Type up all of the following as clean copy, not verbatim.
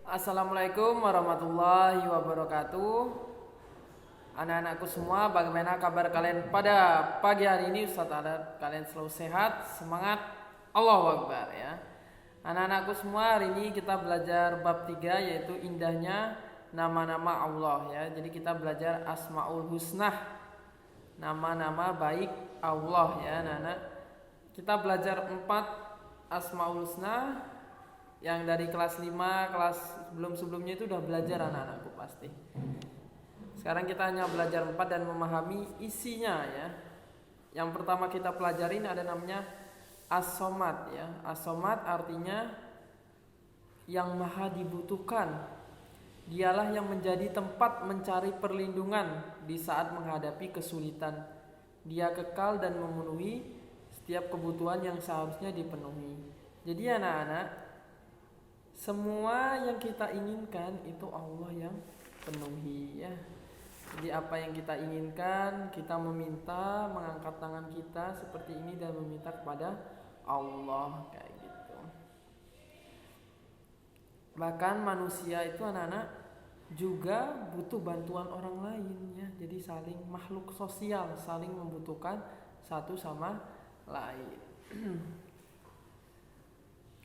Assalamualaikum warahmatullahi wabarakatuh. Anak-anakku semua, bagaimana kabar kalian pada pagi hari ini? Ustaz harap kalian selalu sehat, semangat, Allahu Akbar ya. Anak-anakku semua, hari ini kita belajar bab 3, yaitu indahnya nama-nama Allah ya. Jadi kita belajar Asmaul Husnah, nama-nama baik Allah ya anak-anak. Kita belajar 4 Asmaul Husnah. Yang dari kelas 5, kelas sebelum-sebelumnya itu udah belajar anak-anakku pasti. Sekarang kita hanya belajar 4 dan memahami isinya ya. Yang pertama kita pelajarin ada namanya As-Somad ya. As-Somad artinya yang maha dibutuhkan. Dialah yang menjadi tempat mencari perlindungan di saat menghadapi kesulitan. Dia kekal dan memenuhi setiap kebutuhan yang seharusnya dipenuhi. Jadi anak-anak, semua yang kita inginkan itu Allah yang penuhi ya. Jadi apa yang kita inginkan, kita meminta, mengangkat tangan kita seperti ini dan meminta kepada Allah kayak gitu. Bahkan manusia itu anak-anak juga butuh bantuan orang lain ya. Jadi saling makhluk sosial, saling membutuhkan satu sama lain.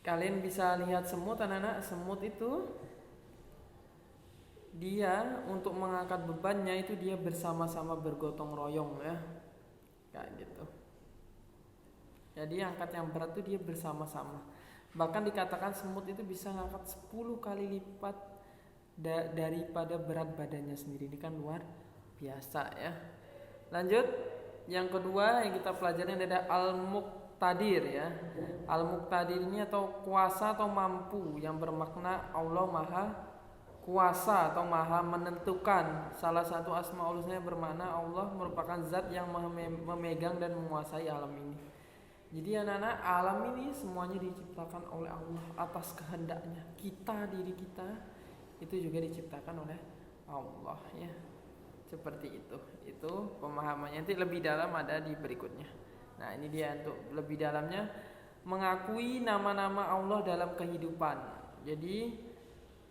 Kalian bisa lihat semut anak-anak, semut itu dia untuk mengangkat bebannya itu dia bersama-sama bergotong royong ya. Kayak gitu. Jadi angkat yang berat itu dia bersama-sama. Bahkan dikatakan semut itu bisa ngangkat 10 kali lipat daripada berat badannya sendiri. Ini kan luar biasa ya. Lanjut, yang kedua yang kita pelajari adalah Al-Muqtadir ya. Al-Muqtadir ini atau kuasa atau mampu, yang bermakna Allah maha kuasa atau maha menentukan. Salah satu asmaul husna bermakna Allah merupakan zat yang memegang dan menguasai alam ini. Jadi anak-anak, alam ini semuanya diciptakan oleh Allah atas kehendaknya. Kita, diri kita itu juga diciptakan oleh Allah ya. Seperti itu. Itu pemahamannya. Nanti lebih dalam ada di berikutnya. Nah, ini dia untuk lebih dalamnya, mengakui nama-nama Allah dalam kehidupan. Jadi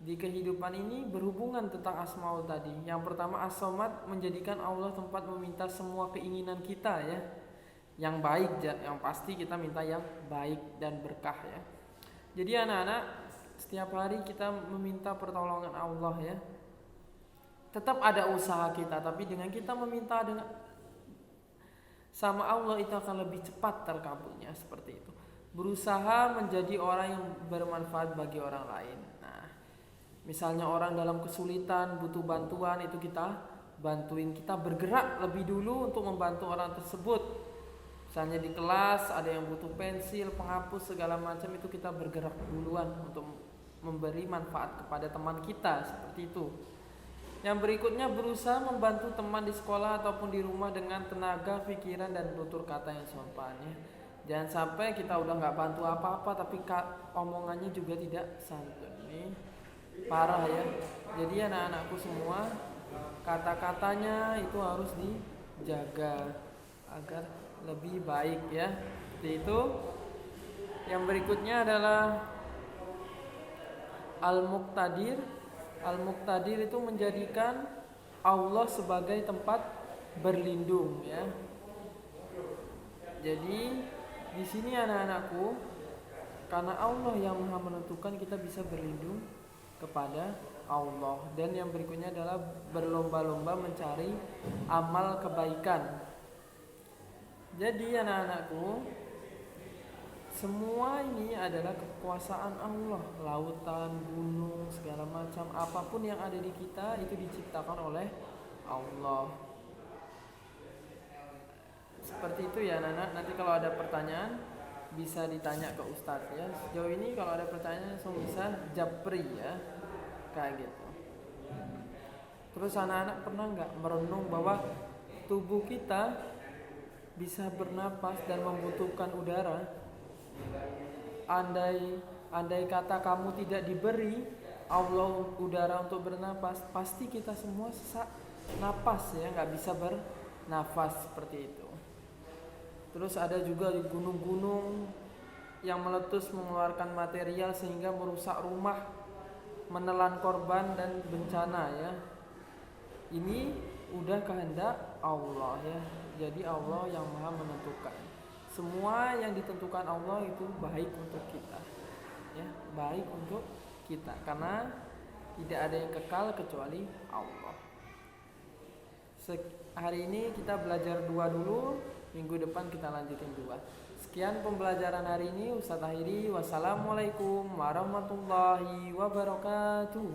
di kehidupan ini berhubungan tentang asmaul tadi. Yang pertama As-Somad, menjadikan Allah tempat meminta semua keinginan kita ya. Yang baik, yang pasti kita minta yang baik dan berkah ya. Jadi anak-anak, setiap hari kita meminta pertolongan Allah ya. Tetap ada usaha kita, tapi dengan kita meminta dengan sama Allah itu akan lebih cepat terkabulnya, seperti itu. Berusaha menjadi orang yang bermanfaat bagi orang lain. Nah, misalnya orang dalam kesulitan butuh bantuan, itu kita bantuin, kita bergerak lebih dulu untuk membantu orang tersebut. Misalnya di kelas ada yang butuh pensil, penghapus segala macam, itu kita bergerak duluan untuk memberi manfaat kepada teman kita, seperti itu. Yang berikutnya berusaha membantu teman di sekolah ataupun di rumah dengan tenaga, pikiran dan tutur kata yang sopan ya. Jangan sampai kita udah nggak bantu apa-apa tapi omongannya juga tidak santun. Ini parah ya. Jadi anak-anakku semua, kata-katanya itu harus dijaga agar lebih baik ya. Seperti itu. Yang berikutnya adalah Al-Muqtadir. Al-Muqtadir itu menjadikan Allah sebagai tempat berlindung ya. Jadi di sini anak-anakku, karena Allah yang maha menentukan, kita bisa berlindung kepada Allah. Dan yang berikutnya adalah berlomba-lomba mencari amal kebaikan. Jadi anak-anakku, semua ini adalah kekuasaan Allah. Lautan, gunung, segala macam, apapun yang ada di kita itu diciptakan oleh Allah. Seperti itu ya anak-anak. Nanti kalau ada pertanyaan bisa ditanya ke Ustadz ya. Sejauh ini kalau ada pertanyaan langsung bisa japri ya. Kayak gitu. Terus anak-anak pernah gak merenung bahwa tubuh kita bisa bernapas dan membutuhkan udara? Andai kata kamu tidak diberi Allah udara untuk bernapas, pasti kita semua sesak napas ya, nggak bisa bernafas seperti itu. Terus ada juga gunung-gunung yang meletus mengeluarkan material sehingga merusak rumah menelan korban dan bencana ya. Ini udah kehendak Allah ya. Jadi Allah yang Maha menentukan. Semua yang ditentukan Allah itu baik untuk kita. Ya, baik untuk kita karena tidak ada yang kekal kecuali Allah. Hari ini kita belajar 2 dulu, minggu depan kita lanjutin 2. Sekian pembelajaran hari ini, Ustaz akhiri. Wassalamualaikum warahmatullahi wabarakatuh.